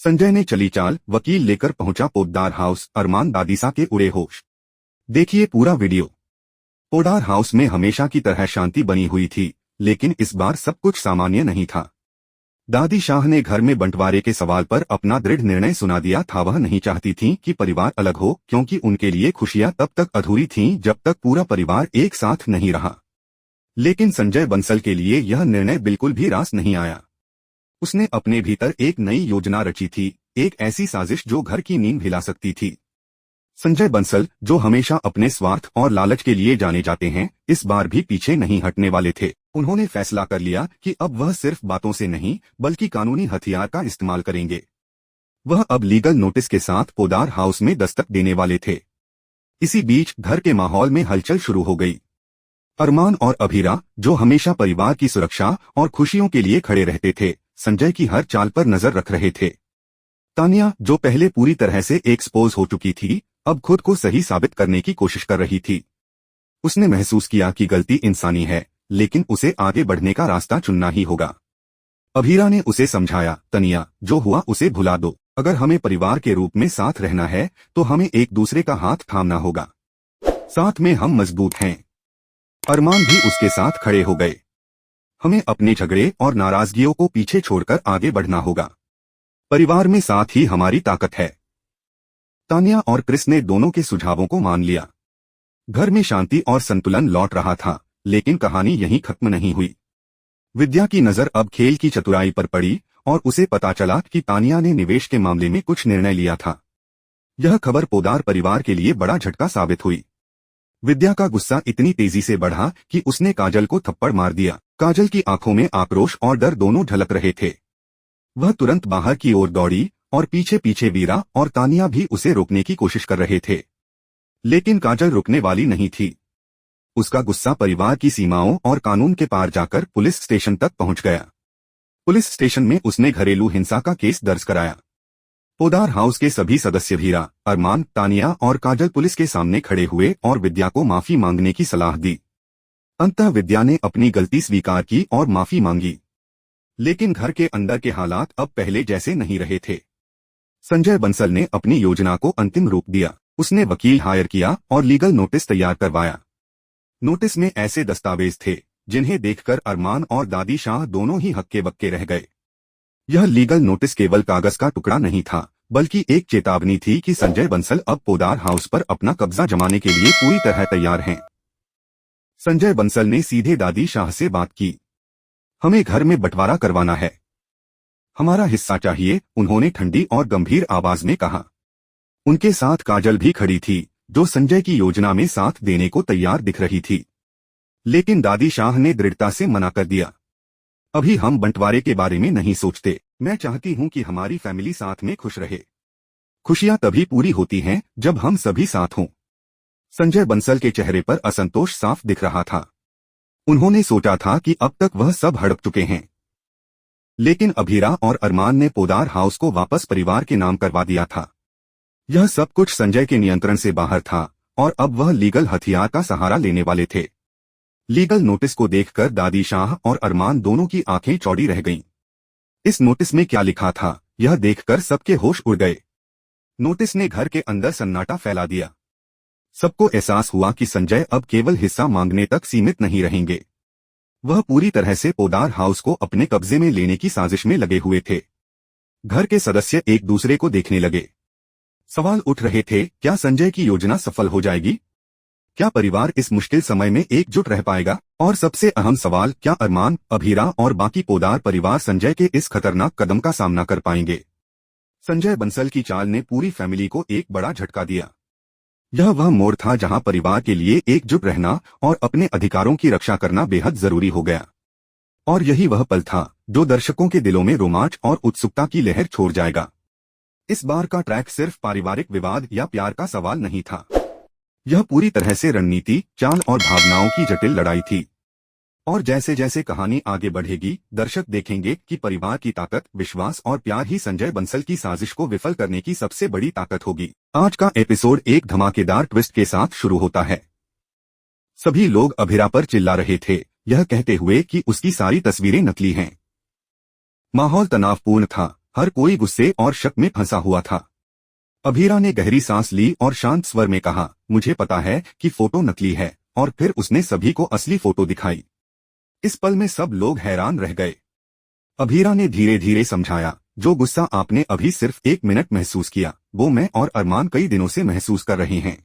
संजय ने चली चाल, वकील लेकर पहुंचा पोद्दार हाउस। अरमान दादीसा के उड़े होश। देखिए पूरा वीडियो। पोद्दार हाउस में हमेशा की तरह शांति बनी हुई थी, लेकिन इस बार सब कुछ सामान्य नहीं था। दादी शाह ने घर में बंटवारे के सवाल पर अपना दृढ़ निर्णय सुना दिया था। वह नहीं चाहती थीं कि परिवार अलग हो, क्योंकि उनके लिए खुशियां तब तक अधूरी थीं जब तक पूरा परिवार एक साथ नहीं रहा। लेकिन संजय बंसल के लिए यह निर्णय बिल्कुल भी रास नहीं आया। उसने अपने भीतर एक नई योजना रची थी, एक ऐसी साजिश जो घर की नींद हिला सकती थी। संजय बंसल, जो हमेशा अपने स्वार्थ और लालच के लिए जाने जाते हैं, इस बार भी पीछे नहीं हटने वाले थे। उन्होंने फैसला कर लिया कि अब वह सिर्फ बातों से नहीं बल्कि कानूनी हथियार का इस्तेमाल करेंगे। वह अब लीगल नोटिस के साथ पोद्दार हाउस में दस्तक देने वाले थे। इसी बीच घर के माहौल में हलचल शुरू हो गई। अरमान और अभीरा, जो हमेशा परिवार की सुरक्षा और खुशियों के लिए खड़े रहते थे, संजय की हर चाल पर नजर रख रहे थे। तानिया, जो पहले पूरी तरह से एक्सपोज हो चुकी थी, अब खुद को सही साबित करने की कोशिश कर रही थी। उसने महसूस किया कि गलती इंसानी है, लेकिन उसे आगे बढ़ने का रास्ता चुनना ही होगा। अभीरा ने उसे समझाया, तनिया, जो हुआ उसे भुला दो। अगर हमें परिवार के रूप में साथ रहना है तो हमें एक दूसरे का हाथ थामना होगा। साथ में हम मजबूत हैं। अरमान भी उसके साथ खड़े हो गए। हमें अपने झगड़े और नाराजगियों को पीछे छोड़कर आगे बढ़ना होगा। परिवार में साथ ही हमारी ताकत है। तानिया और क्रिस ने दोनों के सुझावों को मान लिया। घर में शांति और संतुलन लौट रहा था, लेकिन कहानी यहीं खत्म नहीं हुई। विद्या की नजर अब खेल की चतुराई पर पड़ी और उसे पता चला कि तानिया ने निवेश के मामले में कुछ निर्णय लिया था। यह खबर पोद्दार परिवार के लिए बड़ा झटका साबित हुई। विद्या का गुस्सा इतनी तेजी से बढ़ा कि उसने काजल को थप्पड़ मार दिया। काजल की आंखों में आक्रोश और डर दोनों झलक रहे थे। वह तुरंत बाहर की ओर दौड़ी और पीछे पीछे वीरा और तानिया भी उसे रोकने की कोशिश कर रहे थे, लेकिन काजल रुकने वाली नहीं थी। उसका गुस्सा परिवार की सीमाओं और कानून के पार जाकर पुलिस स्टेशन तक पहुंच गया। पुलिस स्टेशन में उसने घरेलू हिंसा का केस दर्ज कराया। पोद्दार हाउस के सभी सदस्य वीरा, अरमान, तानिया और काजल पुलिस के सामने खड़े हुए और विद्या को माफी मांगने की सलाह दी। अंततः विद्या ने अपनी गलती स्वीकार की और माफी मांगी। लेकिन घर के अंदर के हालात अब पहले जैसे नहीं रहे थे। संजय बंसल ने अपनी योजना को अंतिम रूप दिया। उसने वकील हायर किया और लीगल नोटिस तैयार करवाया। नोटिस में ऐसे दस्तावेज थे जिन्हें देखकर अरमान और दादी शाह दोनों ही हक्के बक्के रह गए। यह लीगल नोटिस केवल कागज का टुकड़ा नहीं था, बल्कि एक चेतावनी थी कि संजय बंसल अब पोद्दार हाउस पर अपना कब्जा जमाने के लिए पूरी तरह तैयार हैं। संजय बंसल ने सीधे दादी शाह से बात की। हमें घर में बंटवारा करवाना है, हमारा हिस्सा चाहिए, उन्होंने ठंडी और गंभीर आवाज में कहा। उनके साथ काजल भी खड़ी थी, जो संजय की योजना में साथ देने को तैयार दिख रही थी। लेकिन दादी शाह ने दृढ़ता से मना कर दिया। अभी हम बंटवारे के बारे में नहीं सोचते। मैं चाहती हूं कि हमारी फैमिली साथ में खुश रहे। खुशियां तभी पूरी होती हैं जब हम सभी साथ हों। संजय बंसल के चेहरे पर असंतोष साफ दिख रहा था। उन्होंने सोचा था कि अब तक वह सब हड़प चुके हैं, लेकिन अभीरा और अरमान ने पोद्दार हाउस को वापस परिवार के नाम करवा दिया था। यह सब कुछ संजय के नियंत्रण से बाहर था और अब वह लीगल हथियार का सहारा लेने वाले थे। लीगल नोटिस को देखकर दादी शाह और अरमान दोनों की आंखें चौड़ी रह गईं। इस नोटिस में क्या लिखा था, यह देखकर सबके होश उड़ गए। नोटिस ने घर के अंदर सन्नाटा फैला दिया। सबको एहसास हुआ कि संजय अब केवल हिस्सा मांगने तक सीमित नहीं रहेंगे। वह पूरी तरह से पोद्दार हाउस को अपने कब्जे में लेने की साजिश में लगे हुए थे। घर के सदस्य एक दूसरे को देखने लगे। सवाल उठ रहे थे, क्या संजय की योजना सफल हो जाएगी? क्या परिवार इस मुश्किल समय में एकजुट रह पाएगा? और सबसे अहम सवाल, क्या अरमान, अभीरा और बाकी पोद्दार परिवार संजय के इस खतरनाक कदम का सामना कर पाएंगे? संजय बंसल की चाल ने पूरी फैमिली को एक बड़ा झटका दिया। यह वह मोड़ था जहां परिवार के लिए एकजुट रहना और अपने अधिकारों की रक्षा करना बेहद जरूरी हो गया। और यही वह पल था जो दर्शकों के दिलों में रोमांच और उत्सुकता की लहर छोड़ जाएगा। इस बार का ट्रैक सिर्फ पारिवारिक विवाद या प्यार का सवाल नहीं था। यह पूरी तरह से रणनीति, चाल और भावनाओं की जटिल लड़ाई थी। और जैसे जैसे कहानी आगे बढ़ेगी, दर्शक देखेंगे कि परिवार की ताकत, विश्वास और प्यार ही संजय बंसल की साजिश को विफल करने की सबसे बड़ी ताकत होगी। आज का एपिसोड एक धमाकेदार ट्विस्ट के साथ शुरू होता है। सभी लोग अभीरा पर चिल्ला रहे थे, यह कहते हुए कि उसकी सारी तस्वीरें नकली हैं। माहौल तनावपूर्ण था, हर कोई गुस्से और शक में फंसा हुआ था। अभीरा ने गहरी सांस ली और शांत स्वर में कहा, मुझे पता है कि फोटो नकली है, और फिर उसने सभी को असली फोटो दिखाई। इस पल में सब लोग हैरान रह गए। अभीरा ने धीरे धीरे समझाया, जो गुस्सा आपने अभी सिर्फ 1 मिनट महसूस किया, वो मैं और अरमान कई दिनों से महसूस कर रहे हैं।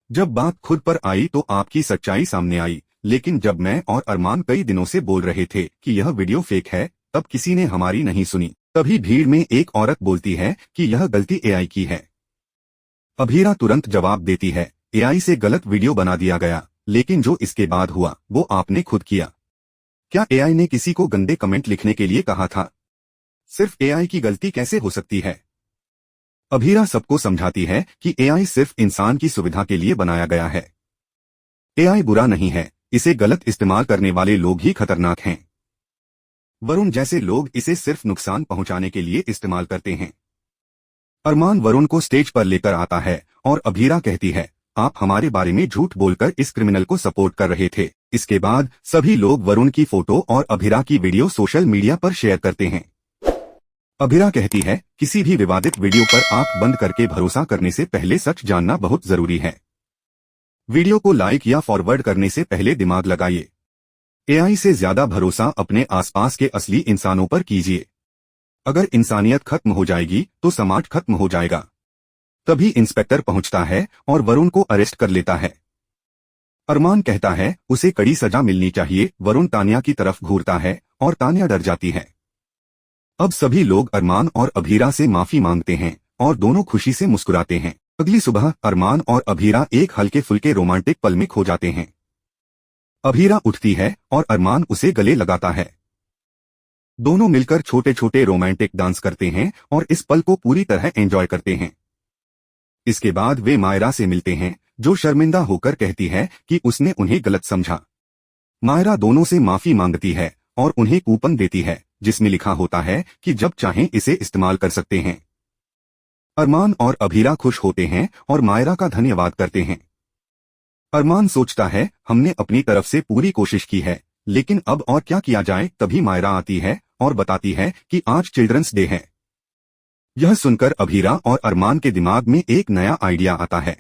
जब बात खुद पर आई तो आपकी सच्चाई सामने आई, लेकिन जब मैं और अरमान कई दिनों से बोल रहे थे कि यह वीडियो फेक है, तब किसी ने हमारी नहीं सुनी। तभी भीड़ में एक औरत बोलती है कि यह गलती एआई की है। अभीरा तुरंत जवाब देती है, एआई से गलत वीडियो बना दिया गया, लेकिन जो इसके बाद हुआ वो आपने खुद किया। क्या एआई ने किसी को गंदे कमेंट लिखने के लिए कहा था? सिर्फ एआई की गलती कैसे हो सकती है? अभीरा सबको समझाती है कि एआई सिर्फ इंसान की सुविधा के लिए बनाया गया है। एआई बुरा नहीं है, इसे गलत इस्तेमाल करने वाले लोग ही खतरनाक हैं। वरुण जैसे लोग इसे सिर्फ नुकसान पहुंचाने के लिए इस्तेमाल करते हैं। अरमान वरुण को स्टेज पर लेकर आता है और अभीरा कहती है, आप हमारे बारे में झूठ बोलकर इस क्रिमिनल को सपोर्ट कर रहे थे। इसके बाद सभी लोग वरुण की फोटो और अभीरा की वीडियो सोशल मीडिया पर शेयर करते हैं। अभीरा कहती है, किसी भी विवादित वीडियो पर आंख बंद करके भरोसा करने से पहले सच जानना बहुत जरूरी है। वीडियो को लाइक या फॉरवर्ड करने से पहले दिमाग लगाइए। एआई से ज्यादा भरोसा अपने आसपास के असली इंसानों पर कीजिए। अगर इंसानियत खत्म हो जाएगी तो समाज खत्म हो जाएगा। तभी इंस्पेक्टर पहुंचता है और वरुण को अरेस्ट कर लेता है। अरमान कहता है उसे कड़ी सजा मिलनी चाहिए। वरुण तानिया की तरफ घूरता है और तानिया डर जाती है। अब सभी लोग अरमान और अभीरा से माफी मांगते हैं और दोनों खुशी से मुस्कुराते हैं। अगली सुबह अरमान और अभीरा एक हल्के फुल्के रोमांटिक पल में खो जाते हैं। अभीरा उठती है और अरमान उसे गले लगाता है। दोनों मिलकर छोटे छोटे रोमांटिक डांस करते हैं और इस पल को पूरी तरह एंजॉय करते हैं। इसके बाद वे मायरा से मिलते हैं, जो शर्मिंदा होकर कहती है कि उसने उन्हें गलत समझा। मायरा दोनों से माफी मांगती है और उन्हें कूपन देती है, जिसमें लिखा होता है कि जब चाहें इसे इस्तेमाल कर सकते हैं। अरमान और अभीरा खुश होते हैं और मायरा का धन्यवाद करते हैं। अरमान सोचता है, हमने अपनी तरफ से पूरी कोशिश की है, लेकिन अब और क्या किया जाए। तभी मायरा आती है और बताती है कि आज चिल्ड्रंस डे है। यह सुनकर अभीरा और अरमान के दिमाग में एक नया आइडिया आता है।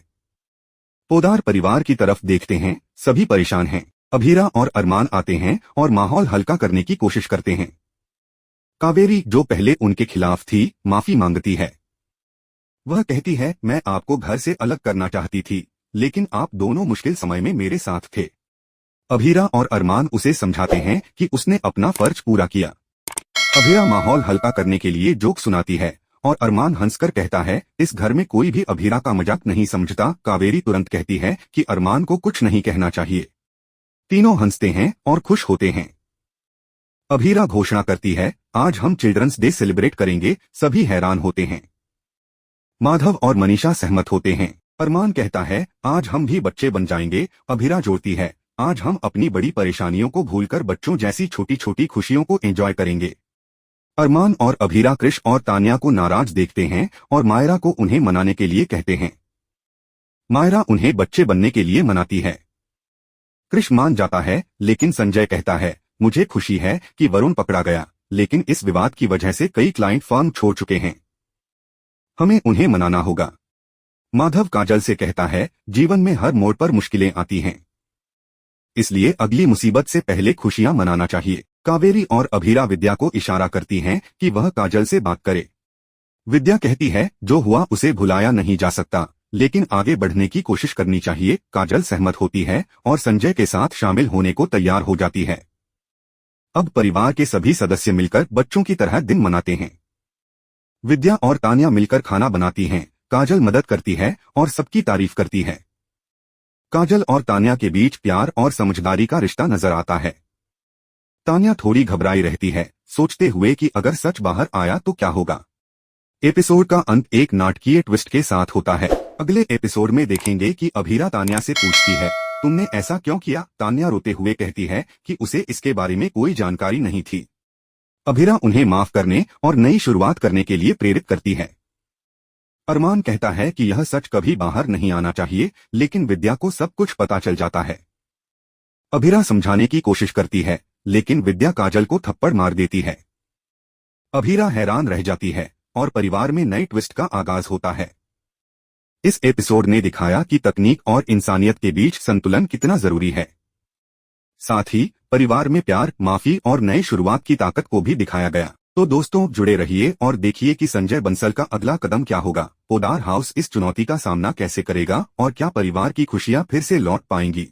पोदार परिवार की तरफ देखते हैं, सभी परेशान हैं। अभीरा और अरमान आते हैं और माहौल हल्का करने की कोशिश करते हैं। कावेरी, जो पहले उनके खिलाफ थी, माफी मांगती है। वह कहती है, मैं आपको घर से अलग करना चाहती थी, लेकिन आप दोनों मुश्किल समय में मेरे साथ थे। अभीरा और अरमान उसे समझाते हैं कि उसने अपना फर्ज पूरा किया। अभीरा माहौल हल्का करने के लिए जोक सुनाती है और अरमान हंसकर कहता है, इस घर में कोई भी अभीरा का मजाक नहीं समझता। कावेरी तुरंत कहती है कि अरमान को कुछ नहीं कहना चाहिए। तीनों हंसते हैं और खुश होते हैं। अभीरा घोषणा करती है, आज हम चिल्ड्रंस डे सेलिब्रेट करेंगे। सभी हैरान होते हैं। माधव और मनीषा सहमत होते हैं। अरमान कहता है, आज हम भी बच्चे बन जाएंगे। अभीरा जोड़ती है, आज हम अपनी बड़ी परेशानियों को भूलकर बच्चों जैसी छोटी छोटी खुशियों को एंजॉय करेंगे। अरमान और अभीरा कृष और तानिया को नाराज देखते हैं और मायरा को उन्हें मनाने के लिए कहते हैं। मायरा उन्हें बच्चे बनने के लिए मनाती है। कृष मान जाता है, लेकिन संजय कहता है, मुझे खुशी है कि वरुण पकड़ा गया, लेकिन इस विवाद की वजह से कई क्लाइंट फर्म छोड़ चुके हैं। हमें उन्हें मनाना होगा। माधव काजल से कहता है, जीवन में हर मोड़ पर मुश्किलें आती हैं, इसलिए अगली मुसीबत से पहले खुशियां मनाना चाहिए। कावेरी और अभीरा विद्या को इशारा करती हैं कि वह काजल से बात करे। विद्या कहती है, जो हुआ उसे भुलाया नहीं जा सकता, लेकिन आगे बढ़ने की कोशिश करनी चाहिए। काजल सहमत होती है और संजय के साथ शामिल होने को तैयार हो जाती है। अब परिवार के सभी सदस्य मिलकर बच्चों की तरह दिन मनाते हैं। विद्या और तानिया मिलकर खाना बनाती हैं, काजल मदद करती है और सबकी तारीफ करती है। काजल और तानिया के बीच प्यार और समझदारी का रिश्ता नजर आता है। तानिया थोड़ी घबराई रहती है, सोचते हुए कि अगर सच बाहर आया तो क्या होगा। एपिसोड का अंत एक नाटकीय ट्विस्ट के साथ होता है। अगले एपिसोड में देखेंगे कि अभीरा तानिया से पूछती है, तुमने ऐसा क्यों किया? तानिया रोते हुए कहती है कि उसे इसके बारे में कोई जानकारी नहीं थी। अभीरा उन्हें माफ करने और नई शुरुआत करने के लिए प्रेरित करती है। अरमान कहता है कि यह सच कभी बाहर नहीं आना चाहिए, लेकिन विद्या को सब कुछ पता चल जाता है। अभीरा समझाने की कोशिश करती है, लेकिन विद्या काजल को थप्पड़ मार देती है। अभीरा हैरान रह जाती है और परिवार में नए ट्विस्ट का आगाज होता है। इस एपिसोड ने दिखाया कि तकनीक और इंसानियत के बीच संतुलन कितना जरूरी है। साथ ही परिवार में प्यार, माफी और नए शुरुआत की ताकत को भी दिखाया गया। तो दोस्तों, जुड़े रहिए और देखिए कि संजय बंसल का अगला कदम क्या होगा। पोडार हाउस इस चुनौती का सामना कैसे करेगा और क्या परिवार की खुशियां फिर से लौट पाएंगी।